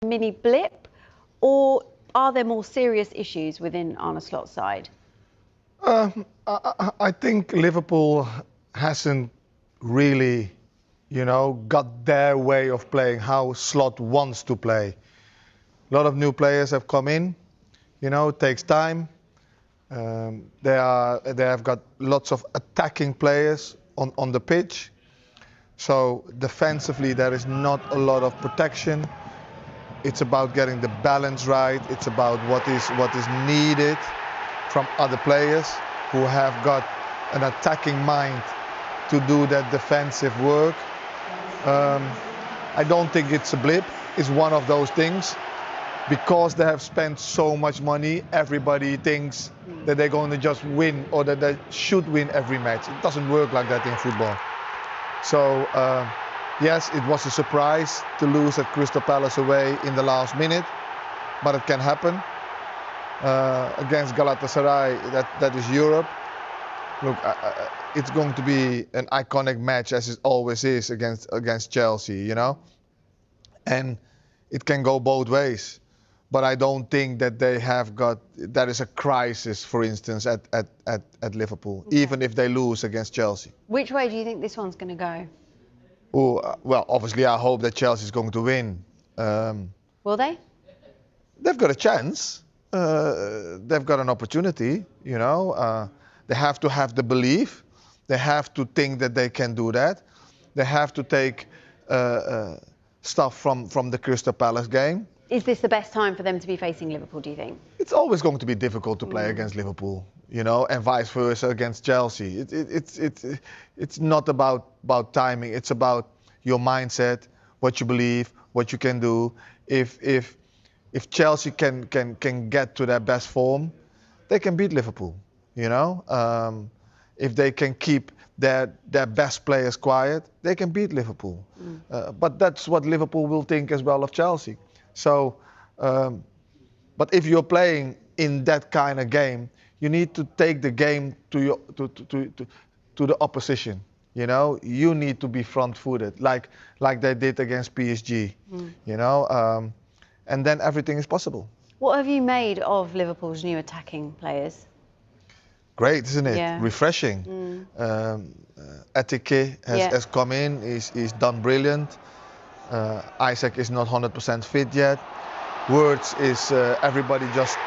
mini blip, or are there more serious issues within Arne Slot's side? I think Liverpool hasn't really, got their way of playing, how Slot wants to play. A lot of new players have come in, it takes time. They have got lots of attacking players on the pitch. So defensively there is not a lot of protection. It's about getting the balance right. It's about what is needed from other players who have got an attacking mind to do that defensive work. I don't think it's a blip. It's one of those things. Because they have spent so much money, everybody thinks that they're going to just win or that they should win every match. It doesn't work like that in football. So, yes, it was a surprise to lose at Crystal Palace away in the last minute, but it can happen. Against Galatasaray, that is Europe. Look, it's going to be an iconic match, as it always is against Chelsea, and it can go both ways. But I don't think that that is a crisis, for instance, at Liverpool, okay, even if they lose against Chelsea. Which way do you think this one's going to go? Well, obviously I hope that Chelsea is going to win. Will they? They've got a chance. They've got an opportunity, They have to have the belief. They have to think that they can do that. They have to take stuff from the Crystal Palace game. Is this the best time for them to be facing Liverpool, do you think? It's always going to be difficult to play against Liverpool, and vice versa against Chelsea. It's not about timing. It's about your mindset, what you believe, what you can do. If Chelsea can get to their best form, they can beat Liverpool, If they can keep their best players quiet, they can beat Liverpool. But that's what Liverpool will think as well of Chelsea. So, but if you're playing in that kind of game, you need to take the game to the opposition. You need to be front-footed, like they did against PSG. And then everything is possible. What have you made of Liverpool's new attacking players? Great, isn't it? Yeah. Refreshing. Etike has come in. He's done brilliant. Isak is not 100% fit yet. Wirtz is everybody just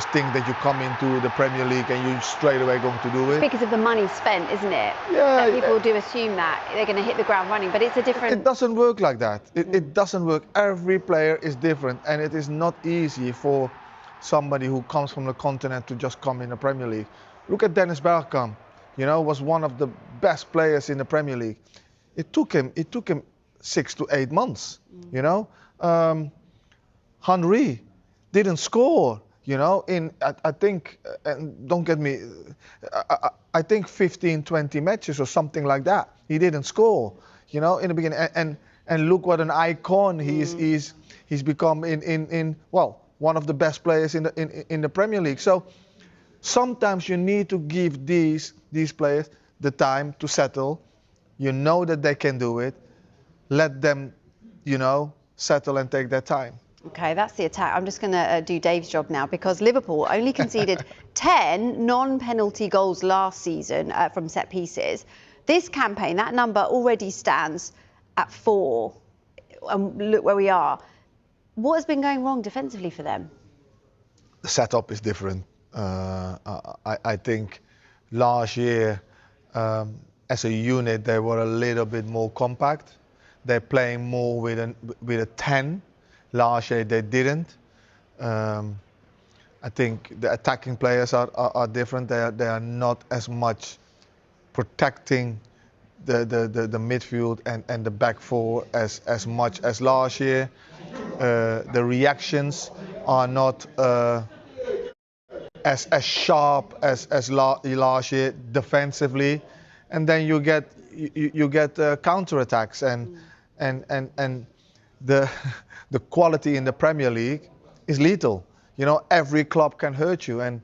think that you come into the Premier League and you're straight away going to do it. Because of the money spent, isn't it? Yeah. That people do assume that they're going to hit the ground running, but it's a different. It doesn't work like that. It doesn't work. Every player is different, and it is not easy for somebody who comes from the continent to just come in the Premier League. Look at Dennis Bergkamp. Was one of the best players in the Premier League. It took him 6 to 8 months. Henry didn't score. I think, and don't get me, I think 15, 20 matches or something like that. He didn't score, in the beginning. And look what an icon he's become in one of the best players in the Premier League. So sometimes you need to give these players the time to settle. You know that they can do it. Let them, settle and take their time. Okay, that's the attack. I'm just going to do Dave's job now, because Liverpool only conceded 10 non-penalty goals last season from set pieces. This campaign, that number already stands at 4. And look where we are. What has been going wrong defensively for them? The setup is different. I think last year, as a unit, they were a little bit more compact. They're playing more with a 10. Last year they didn't. I think the attacking players are different. They are not as much protecting the midfield and the back four as much as last year. The reactions are not as sharp as last year defensively, and then you get counter-attacks and the quality in the Premier League is lethal. Every club can hurt you, and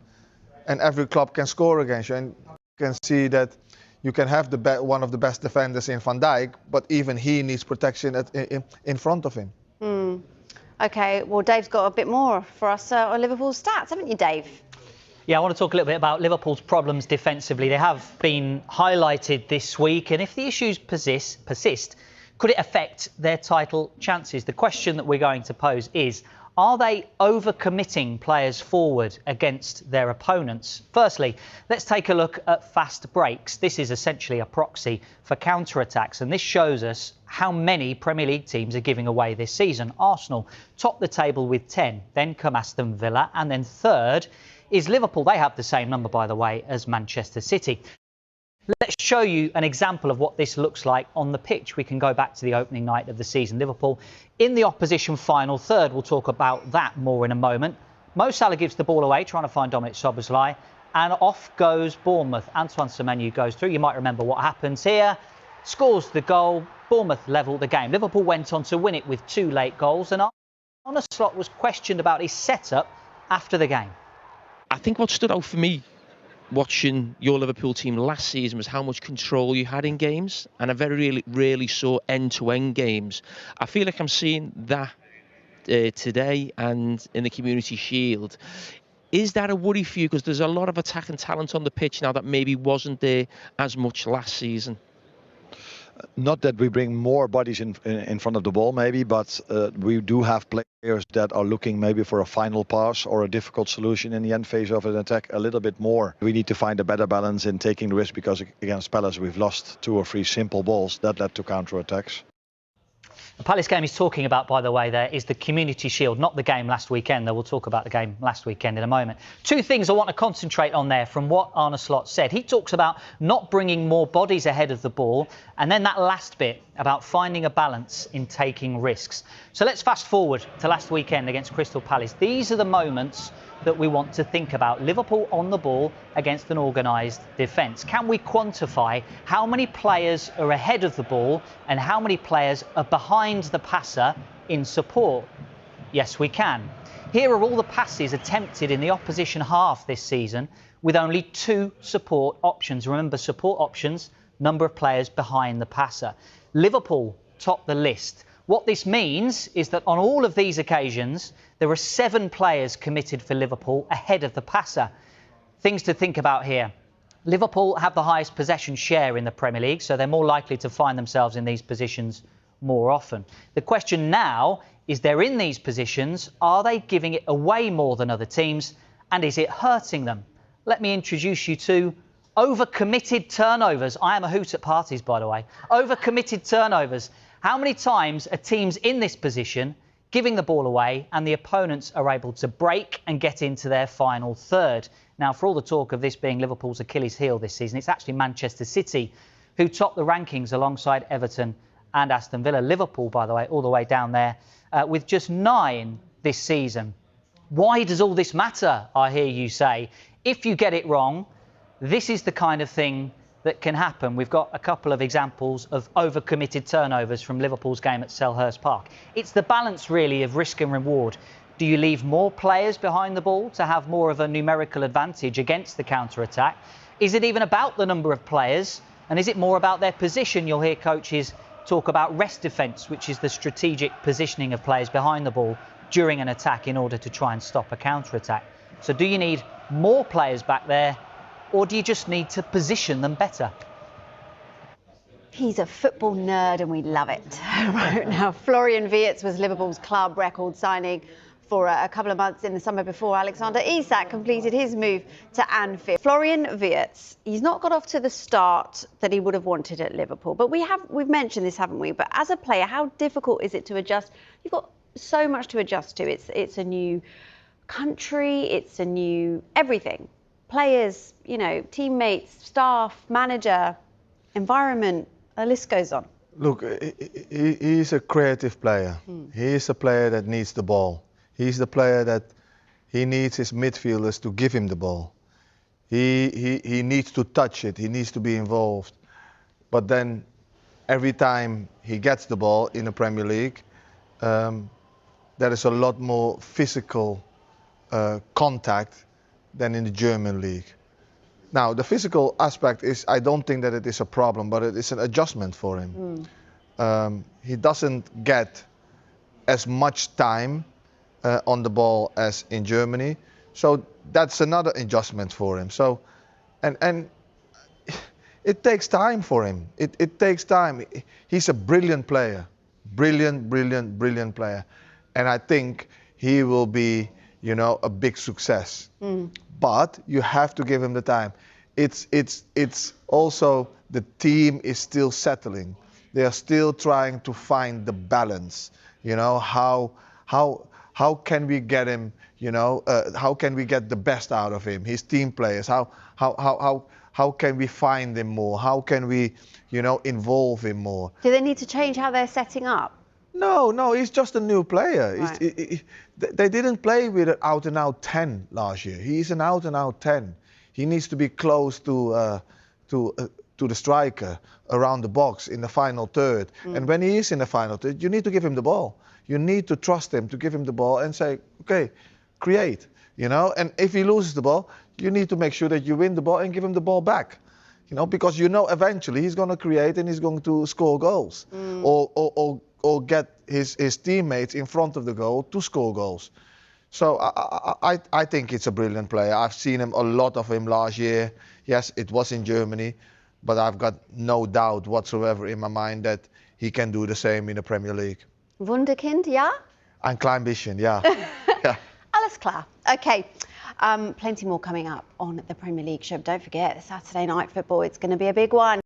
every club can score against you. And you can see that you can have one of the best defenders in Van Dijk, but even he needs protection in front of him. OK, well, Dave's got a bit more for us on Liverpool's stats, haven't you, Dave? Yeah, I want to talk a little bit about Liverpool's problems defensively. They have been highlighted this week, and if the issues persist, could it affect their title chances? The question that we're going to pose is, are they overcommitting players forward against their opponents? Firstly, let's take a look at fast breaks. This is essentially a proxy for counter-attacks, and this shows us how many Premier League teams are giving away this season. Arsenal top the table with 10, then come Aston Villa, and then third is Liverpool. They have the same number, by the way, as Manchester City. Let's show you an example of what this looks like on the pitch. We can go back to the opening night of the season. Liverpool in the opposition final third. We'll talk about that more in a moment. Mo Salah gives the ball away, trying to find Dominic Szoboszlai, and off goes Bournemouth. Antoine Semenyo goes through. You might remember what happens here. Scores the goal. Bournemouth level the game. Liverpool went on to win it with 2 late goals, and Arne Slot was questioned about his setup after the game. I think what stood out for me watching your Liverpool team last season was how much control you had in games, and I very rarely saw end-to-end games. I feel like I'm seeing that today and in the Community Shield. Is that a worry for you? Because there's a lot of attacking talent on the pitch now that maybe wasn't there as much last season. Not that we bring more bodies in front of the ball, maybe, but we do have players that are looking maybe for a final pass or a difficult solution in the end phase of an attack a little bit more. We need to find a better balance in taking the risk, because against Palace we've lost 2 or 3 simple balls that led to counter-attacks. The Palace game he's talking about, by the way, there is the Community Shield, not the game last weekend, though we'll talk about the game last weekend in a moment. 2 things I want to concentrate on there from what Arne Slot said. He talks about not bringing more bodies ahead of the ball, and then that last bit about finding a balance in taking risks. So let's fast forward to last weekend against Crystal Palace. These are the moments that we want to think about. Liverpool on the ball against an organised defence. Can we quantify how many players are ahead of the ball and how many players are behind the passer in support? Yes, we can. Here are all the passes attempted in the opposition half this season with only 2 support options. Remember, support options, number of players behind the passer. Liverpool top the list. What this means is that on all of these occasions, there are 7 players committed for Liverpool ahead of the passer. Things to think about here. Liverpool have the highest possession share in the Premier League, so they're more likely to find themselves in these positions more often. The question now is, they're in these positions, are they giving it away more than other teams, and is it hurting them? Let me introduce you to overcommitted turnovers. I am a hoot at parties, by the way. Overcommitted turnovers. How many times are teams in this position giving the ball away and the opponents are able to break and get into their final third? Now, for all the talk of this being Liverpool's Achilles heel this season, it's actually Manchester City who top the rankings alongside Everton and Aston Villa. Liverpool, by the way, all the way down there with just 9 this season. Why does all this matter, I hear you say? If you get it wrong, this is the kind of thing that can happen. We've got a couple of examples of overcommitted turnovers from Liverpool's game at Selhurst Park. It's the balance, really, of risk and reward. Do you leave more players behind the ball to have more of a numerical advantage against the counter-attack? Is it even about the number of players? And is it more about their position? You'll hear coaches talk about rest defence, which is the strategic positioning of players behind the ball during an attack in order to try and stop a counter-attack. So do you need more players back there, or do you just need to position them better? He's a football nerd and we love it. Right now, Florian Wirtz was Liverpool's club record signing for a couple of months in the summer before Alexander Isak completed his move to Anfield. Florian Wirtz, he's not got off to the start that he would have wanted at Liverpool, but we've mentioned this, haven't we? But as a player, how difficult is it to adjust? You've got so much to adjust to. It's a new country, it's a new everything. Players, you know, teammates, staff, manager, environment, the list goes on. Look, he's a creative player. He is a player that needs the ball. He's the player that he needs his midfielders to give him the ball. He needs to touch it. He needs to be involved. But then every time he gets the ball in the Premier League, there is a lot more physical contact than in the German league. Now, the physical aspect is, I don't think that it is a problem, but it is an adjustment for him. He doesn't get as much time on the ball as in Germany. So that's another adjustment for him. So, and it takes time for him. It takes time. He's a brilliant player, brilliant player, and I think he will be, you know, a big success. But you have to give him the time. It's also the team is still settling. They are still trying to find the balance. You know, how can we get him? You know, how can we get the best out of him? His team players. How can we find him more? How can we, you know, involve him more? Do they need to change how they're setting up? No, he's just a new player. Right. They didn't play with an out-and-out 10 last year. He's an out-and-out 10. He needs to be close to the striker around the box in the final third. And when he is in the final third, you need to give him the ball. You need to trust him to give him the ball and say, okay, create. You know, and if he loses the ball, you need to make sure that you win the ball and give him the ball back. You know, because you know eventually he's going to create and he's going to score goals, or get his teammates in front of the goal to score goals. So I think it's a brilliant player. I've seen him, a lot of him last year. Yes, it was in Germany, but I've got no doubt whatsoever in my mind that he can do the same in the Premier League. Wunderkind, ja? Ein klein bisschen, yeah. Yeah. Alles klar. Okay. Plenty more coming up on the Premier League show. Don't forget, Saturday night football, it's going to be a big one.